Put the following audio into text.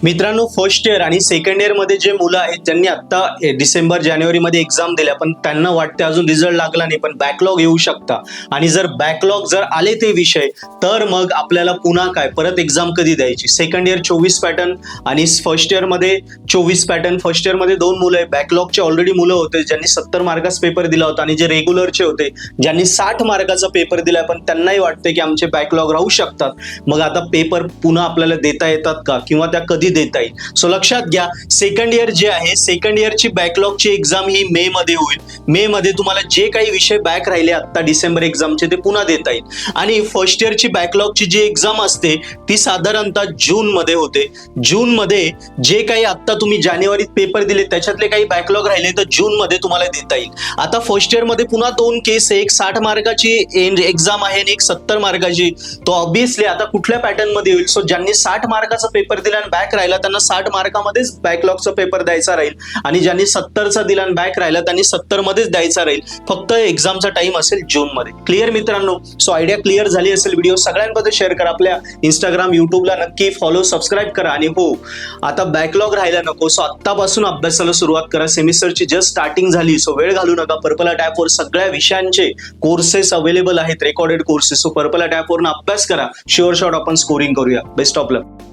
मित्रांनो, first year आणि second year मध्ये जे मुलं आहेत ज्यांनी आता डिसेंबर जानेवारी मध्ये एक्झाम दिल्या पण त्यांना वाटते अजून रिझल्ट लागला नाही, पण बॅकलॉग येऊ शकता. आणि जर बॅकलॉग जर आले ते विषय, तर मग आपल्याला पुन्हा काय परत एक्झाम कधी द्यायची. सेकंड इयर 24 पॅटर्न आणि फर्स्ट इयर मध्ये 24 पॅटर्न. फर्स्ट इयर मध्ये 2 मुलं आहे, बॅकलॉगचे ऑलरेडी मुलं होते ज्यांनी 70 मार्काचा पेपर दिला होता, आणि जे रेग्युलरचे होते ज्यांनी 60 मार्काचा पेपर दिला, पण त्यांनाही वाटते की आमचे बॅकलॉग राहू शकतात. मग आता पेपर पुन्हा आपल्याला देता येतात का, किंवा त्या कधी देता येईल. सो लक्षात घ्या, सेकंड इयर जे आहे, सेकंड इयरची बॅकलॉगची एक्झाम ही मे मध्ये होईल. मे मध्ये तुम्हाला जे काही विषय बॅक राहिले आता डिसेंबर एक्झामचे ते पुन्हा देता येईल. आणि फर्स्ट इयरची बॅकलॉगची जी एक्झाम असते ती साधारणतः जून मध्ये होते. जून मध्ये जे काही आता तुम्ही जानेवारीत पेपर दिले त्याच्यातले काही बॅकलॉग राहिले तर जून मध्ये तुम्हाला देता येईल. आता फर्स्ट इयर मध्ये पुन्हा 2 केस आहे, एक 60 मार्काची एक्झाम आहे आणि एक 70 मार्काची. तो ऑब्व्हियसली आता कुठल्या पॅटर्न मध्ये होईल. सो ज्यांनी 60 मार्काचा पेपर दिला आणि बॅक राहिला त्यांना 60 मार्कामध्येच बॅकलॉगचा पेपर द्यायचा राहील, आणि ज्यांनी 70चा दिला आणि बॅक राहिला त्यांनी 70 मध्येच द्यायचा राहील. फक्त एक्झामचा टाइम असेल जून मध्ये. क्लिअर मित्रांनो? सो आयडिया क्लिअर झाली असेल. व्हिडिओ सगळ्यांमध्ये शेअर करा, आपल्या इंस्टाग्राम युट्यूबला नक्की फॉलो सबस्क्राईब करा. आणि हो, आता बॅकलॉग राहायला नको. सो आत्तापासून अभ्यासाला सुरुवात करा. सेमिस्टरची जस्ट स्टार्टिंग झाली, सो वेळ घालू नका. पर्पल आर्ट ॲपवर सगळ्या विषयांचे कोर्सेस अवेलेबल आहेत, recorded courses. So purple art ॲपवरून अभ्यास करा. शुअर शॉट आपण स्कोरिंग करूया. Best of luck.